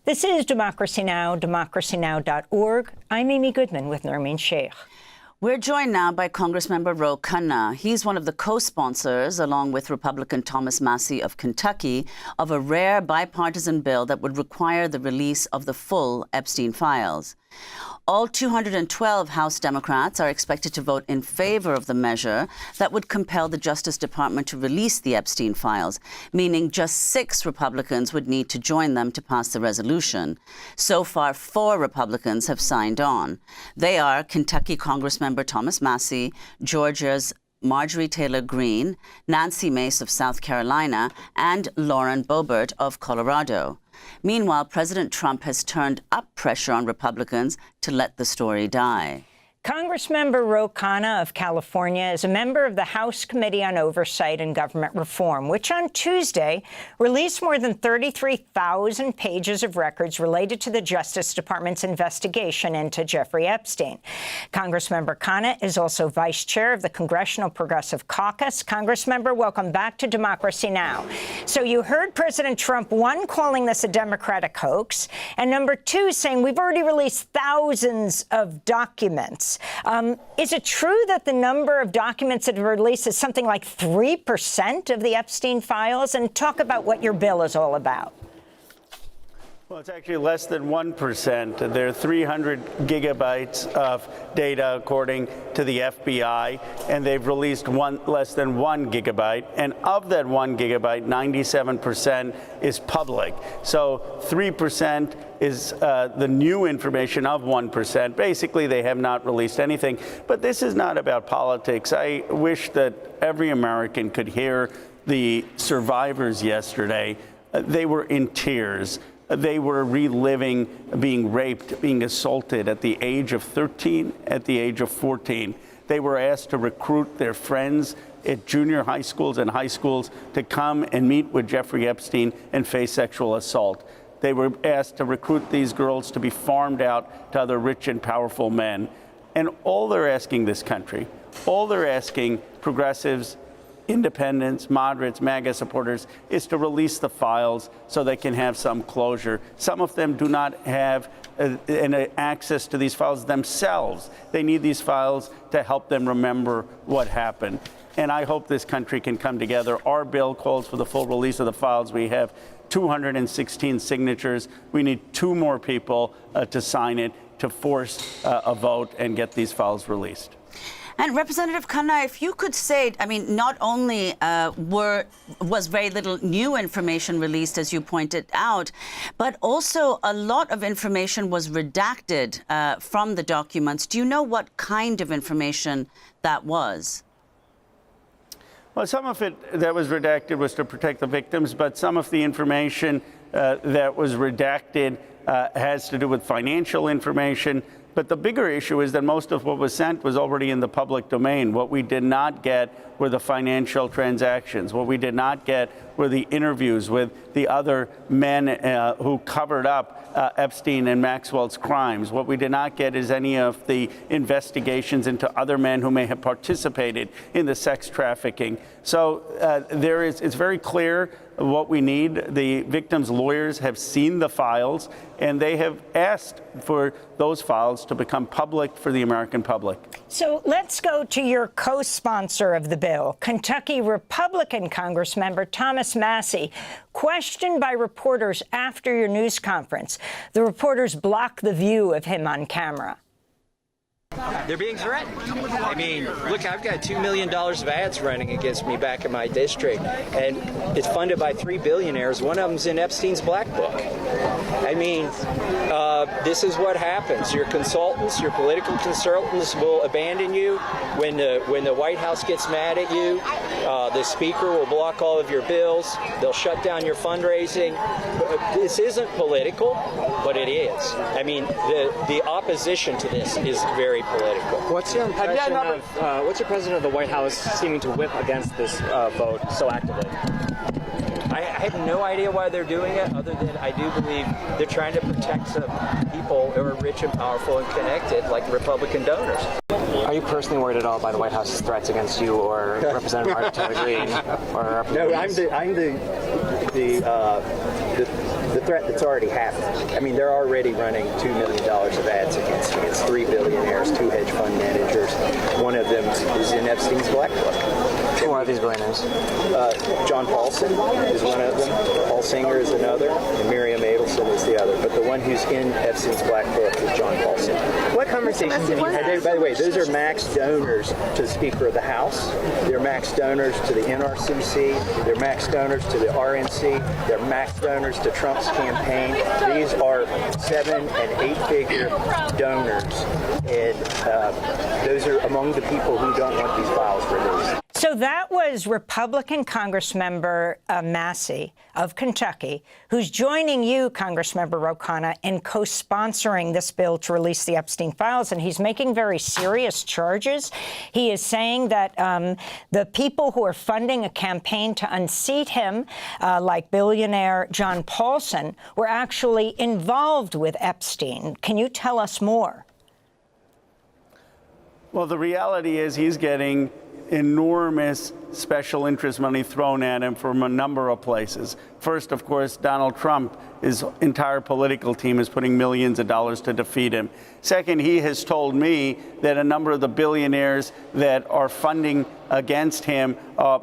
This is Democracy Now!, democracynow.org. I'm Amy Goodman with Nermeen Sheikh. We're joined now by Congressmember Khanna. He's one of the co-sponsors, along with Republican Thomas Massie of Kentucky, of a rare bipartisan bill that would require the release of the full Epstein files. All 212 House Democrats are expected to vote in favor of the measure that would compel the Justice Department to release the Epstein files, meaning just 6 Republicans would need to join them to pass the resolution. So far, 4 Republicans have signed on. They are Kentucky Congressmember Thomas Massie, Georgia's Marjorie Taylor Greene, Nancy Mace of South Carolina, and Lauren Boebert of Colorado. Meanwhile, President Trump has turned up pressure on Republicans to let the story die. Congressmember Khanna of California is a member of the House Committee on Oversight and Government Reform, which on Tuesday released more than 33,000 pages of records related to the Justice Department's investigation into Jeffrey Epstein. Congressmember Khanna is also vice chair of the Congressional Progressive Caucus. Congressmember, welcome back to Democracy Now! So you heard President Trump, 1, calling this a Democratic hoax, and number 2, saying we've already released thousands of documents. Is it true that the number of documents that are released is something like 3% of the Epstein files? And talk about what your bill is all about. Well, it's actually less than 1%. There are 300 gigabytes of data, according to the FBI, and they've released less than 1 gigabyte. And of that 1 gigabyte, 97% is public. So 3% is the new information of 1%. Basically, they have not released anything. But this is not about politics. I wish that every American could hear the survivors yesterday. They were in tears. They were reliving being raped, being assaulted at the age of 13, at the age of 14. They were asked to recruit their friends at junior high schools and high schools to come and meet with Jeffrey Epstein and face sexual assault. They were asked to recruit these girls to be farmed out to other rich and powerful men. And all they're asking this country, all they're asking progressives, independents, moderates, MAGA supporters, is to release the files so they can have some closure. Some of them do not have access to these files themselves. They need these files to help them remember what happened. And I hope this country can come together. Our bill calls for the full release of the files. We have 216 signatures. We need 2 more people to sign it to force a vote and get these files released. And Representative Khanna, if you could say, I mean, not only was very little new information released, as you pointed out, but also a lot of information was redacted from the documents. Do you know what kind of information that was? Well, some of it that was redacted was to protect the victims, but some of the information that was redacted has to do with financial information. But the bigger issue is that most of what was sent was already in the public domain. What we did not get were the financial transactions. What we did not get were the interviews with the other men who covered up Epstein and Maxwell's crimes. What we did not get is any of the investigations into other men who may have participated in the sex trafficking. So it's very clear what we need. The victims' lawyers have seen the files, and they have asked for those files to become public for the American public. So let's go to your co-sponsor of the bill, Kentucky Republican Congressmember Thomas Massie, questioned by reporters after your news conference. The reporters blocked the view of him on camera. They're being threatened. I mean, look, I've got $2 million of ads running against me back in my district, and it's funded by 3 billionaires. One of them's in Epstein's black book. I mean, this is what happens. Your consultants, your political consultants will abandon you when the White House gets mad at you. The Speaker will block all of your bills. They'll shut down your fundraising. This isn't political, but it is. I mean, the opposition to this is very political. What's your impression of what's your president of the White House seeming to whip against this vote so actively? I have no idea why they're doing it, other than I do believe they're trying to protect some people who are rich and powerful and connected, like Republican donors. Are you personally worried at all by the White House's threats against you or Representative Marjorie Taylor Greene? No, I'm the threat that's already happened. I mean, they're already running $2 million of ads against me. It's 3 billionaires, 2 hedge fund managers. One of them is in Epstein's black book. Who are these billionaires? John Paulson is one of them. Paul Singer is another. And Miriam Adelson is the other. But the one who's in Epstein's black book is John Paulson. What conversations have you had? By the way, those are max donors to the Speaker of the House. They're max donors to the NRCC. They're max donors to the RNC. They're max donors to Trump's campaign. These are 7- and 8-figure donors. And those are among the people who don't want these files released. So that was Republican Congressmember Massie of Kentucky, who's joining you, Congressmember Ro Khanna, in co-sponsoring this bill to release the Epstein files. And he's making very serious charges. He is saying that the people who are funding a campaign to unseat him, like billionaire John Paulson, were actually involved with Epstein. Can you tell us more? Well, the reality is he's getting enormous special interest money thrown at him from a number of places. First, of course, Donald Trump, his entire political team is putting millions of dollars to defeat him. Second, he has told me that a number of the billionaires that are funding against him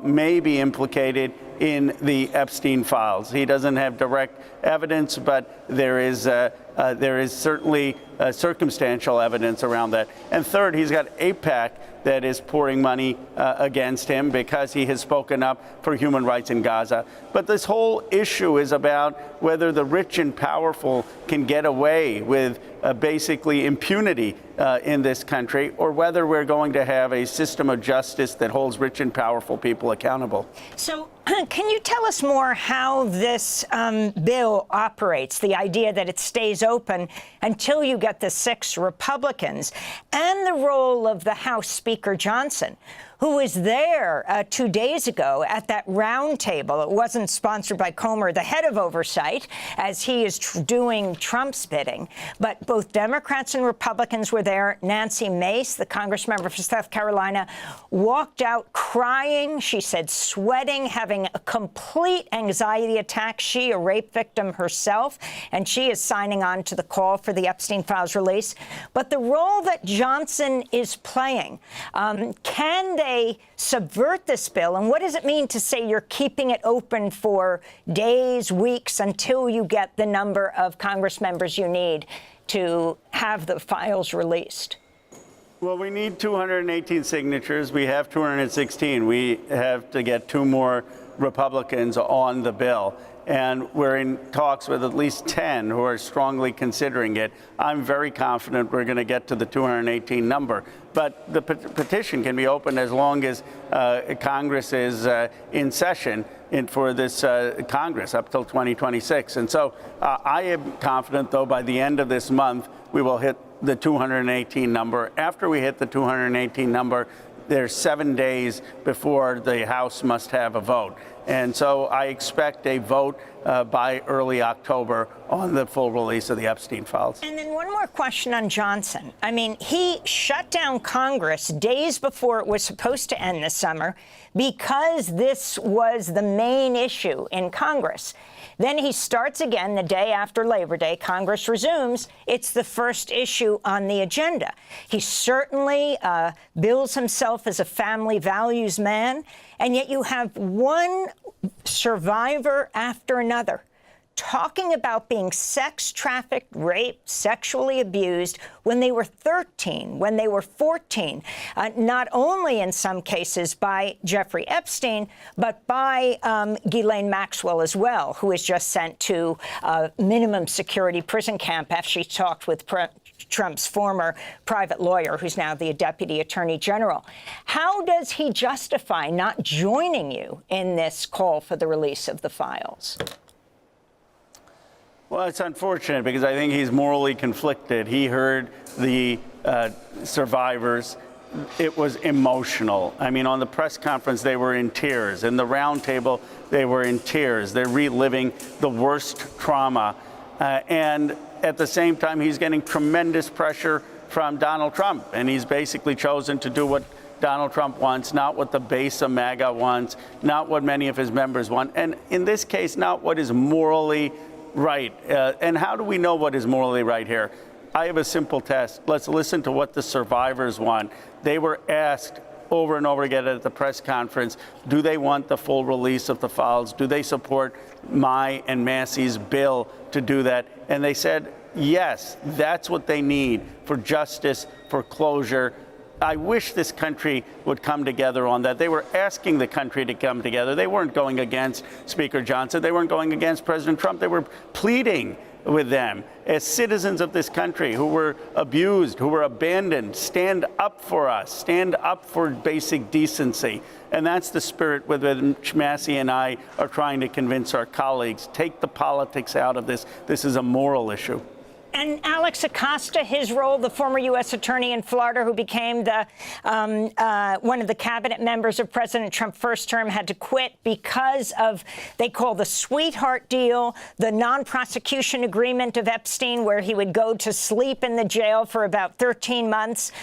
may be implicated in the Epstein files. He doesn't have direct evidence, but there is certainly circumstantial evidence around that. And third, he's got AIPAC that is pouring money against him because he has spoken up for human rights in Gaza. But this whole issue is about whether the rich and powerful can get away with basically impunity in this country, or whether we're going to have a system of justice that holds rich and powerful people accountable. So can you tell us more how this bill operates, the idea that it stays open until you get the 6 Republicans, and the role of the House Speaker Johnson, who was there 2 days ago at that round table? It wasn't sponsored by Comer, the head of oversight, as he is doing Trump's bidding. But both Democrats and Republicans were there. Nancy Mace, the congressmember for South Carolina, walked out crying. She said sweating, having a complete anxiety attack. She, a rape victim herself, and she is signing on to the call for the Epstein files release. But the role that Johnson is playing, can they subvert this bill? And what does it mean to say you're keeping it open for days, weeks, until you get the number of Congress members you need to have the files released? Well, we need 218 signatures. We have 216. We have to get 2 more Republicans on the bill. And we're in talks with at least 10 who are strongly considering it. I'm very confident we're going to get to the 218 number. But the petition can be opened as long as Congress is in session for this Congress up till 2026. And so I am confident, though, by the end of this month, we will hit the 218 number. After we hit the 218 number, there's 7 days before the House must have a vote. And so I expect a vote by early October on the full release of the Epstein files. And then one more question on Johnson. I mean, he shut down Congress days before it was supposed to end this summer because this was the main issue in Congress. Then he starts again the day after Labor Day. Congress resumes. It's the first issue on the agenda. He certainly bills himself as a family values man, and yet you have one survivor after another talking about being sex trafficked, raped, sexually abused when they were 13, when they were 14, not only in some cases by Jeffrey Epstein, but by Ghislaine Maxwell as well, who was just sent to minimum security prison camp after she talked with Trump's former private lawyer, who's now the deputy attorney general. How does he justify not joining you in this call for the release of the files? Well, it's unfortunate because I think he's morally conflicted. He heard the survivors. It was emotional. I mean, on the press conference, they were in tears. In the round table, they were in tears. They're reliving the worst trauma. And at the same time, he's getting tremendous pressure from Donald Trump. And he's basically chosen to do what Donald Trump wants, not what the base of MAGA wants, not what many of his members want. And in this case, not what is morally right. And how do we know what is morally right here? I have a simple test. Let's listen to what the survivors want. They were asked over and over again at the press conference, do they want the full release of the files? Do they support my and Massie's bill to do that? And they said, yes, that's what they need for justice, for closure. I wish this country would come together on that. They were asking the country to come together. They weren't going against Speaker Johnson. They weren't going against President Trump. They were pleading with them as citizens of this country who were abused, who were abandoned. Stand up for us. Stand up for basic decency. And that's the spirit with which Massie and I are trying to convince our colleagues. Take the politics out of this. This is a moral issue. And Alex Acosta, his role, the former U.S. attorney in Florida who became the one of the cabinet members of President Trump's first term, had to quit because of, they call the sweetheart deal, the non-prosecution agreement of Epstein, where he would go to sleep in the jail for about 13 months.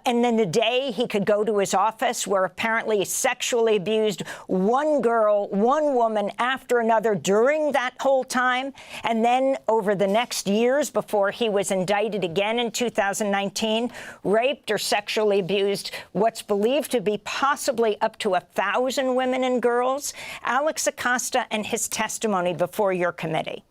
And then the day he could go to his office, where apparently he sexually abused one girl, one woman after another during that whole time. And then over the next years before he was indicted again in 2019, raped or sexually abused what's believed to be possibly up to 1,000 women and girls. Alex Acosta and his testimony before your committee.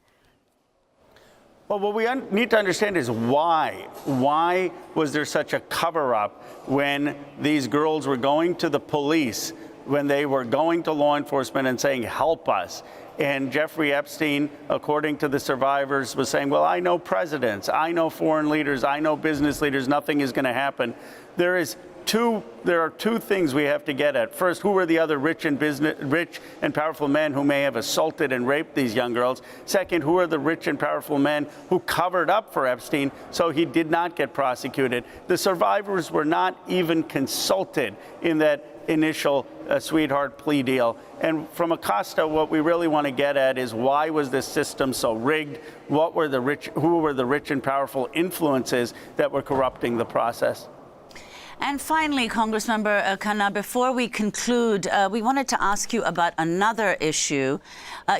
Well, what we need to understand is why. Why was there such a cover-up when these girls were going to the police, when they were going to law enforcement and saying, help us? And Jeffrey Epstein, according to the survivors, was saying, well, I know presidents, I know foreign leaders, I know business leaders, nothing is going to happen. There are two things we have to get at. First, who are the other rich and powerful men who may have assaulted and raped these young girls? Second, who are the rich and powerful men who covered up for Epstein so he did not get prosecuted? The survivors were not even consulted in that initial sweetheart plea deal. And from Acosta, what we really want to get at is, why was this system so rigged? Who were the rich and powerful influences that were corrupting the process? And finally, Congressmember Khanna, before we conclude, we wanted to ask you about another issue.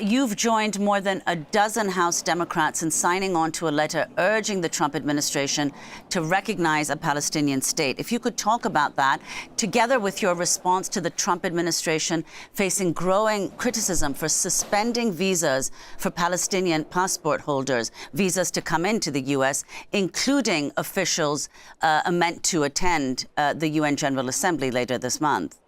You've joined more than a dozen House Democrats in signing on to a letter urging the Trump administration to recognize a Palestinian state. If you could talk about that, together with your response to the Trump administration facing growing criticism for suspending visas for Palestinian passport holders, visas to come into the U.S., including officials meant to attend the UN General Assembly later this month.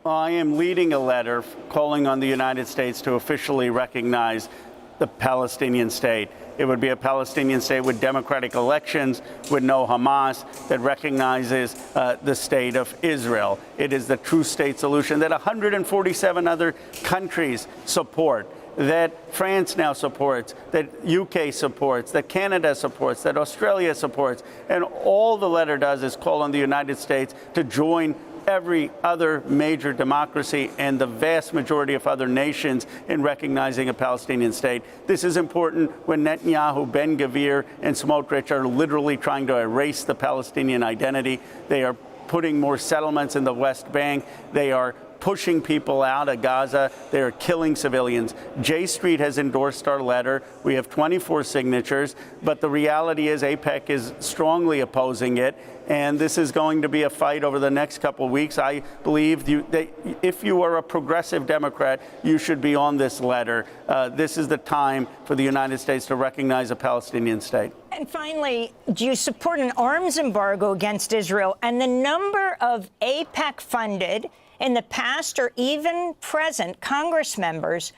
I am leading a letter calling on the United States to officially recognize the Palestinian state. It would be a Palestinian state with democratic elections, with no Hamas, that recognizes the state of Israel. It is the true state solution that 147 other countries support, that France now supports, that UK supports, that Canada supports, that Australia supports. And all the letter does is call on the United States to join every other major democracy and the vast majority of other nations in recognizing a Palestinian state. This is important when Netanyahu, Ben-Gvir, and Smotrich are literally trying to erase the Palestinian identity. They are putting more settlements in the West Bank. They are pushing people out of Gaza. They are killing civilians. J Street has endorsed our letter. We have 24 signatures, but the reality is AIPAC is strongly opposing it, and this is going to be a fight over the next couple of weeks. I believe that if you are a progressive Democrat, you should be on this letter. This is the time for the United States to recognize a Palestinian state. And finally, do you support an arms embargo against Israel? And the number of AIPAC-funded, in the past or even present, Congress members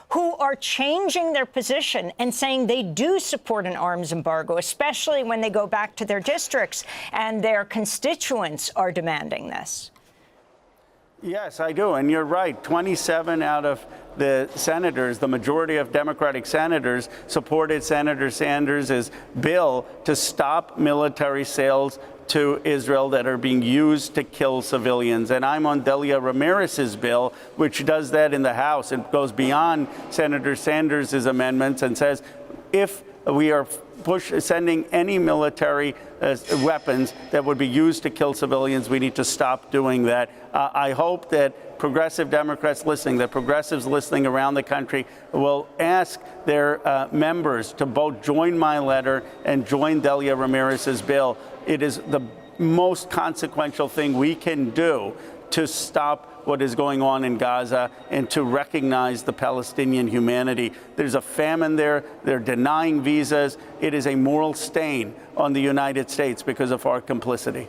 who are changing their position and saying they do support an arms embargo, especially when they go back to their districts and their constituents are demanding this. Yes, I do. And you're right. 27 out of the senators, the majority of Democratic senators, supported Senator Sanders' bill to stop military sales to Israel that are being used to kill civilians. And I'm on Delia Ramirez's bill, which does that in the House. It goes beyond Senator Sanders' amendments and says, if we are sending any military weapons that would be used to kill civilians, we need to stop doing that. I hope that progressive Democrats listening, the progressives listening around the country will ask their members to both join my letter and join Delia Ramirez's bill. It is the most consequential thing we can do to stop what is going on in Gaza and to recognize the Palestinian humanity. There's a famine there. They're denying visas. It is a moral stain on the United States because of our complicity.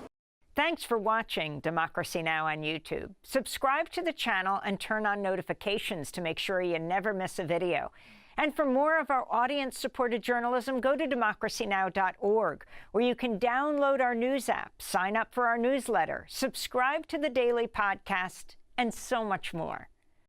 Thanks for watching Democracy Now! On YouTube. Subscribe to the channel and turn on notifications to make sure you never miss a video. And for more of our audience-supported journalism, go to democracynow.org, where you can download our news app, sign up for our newsletter, subscribe to the daily podcast, and so much more.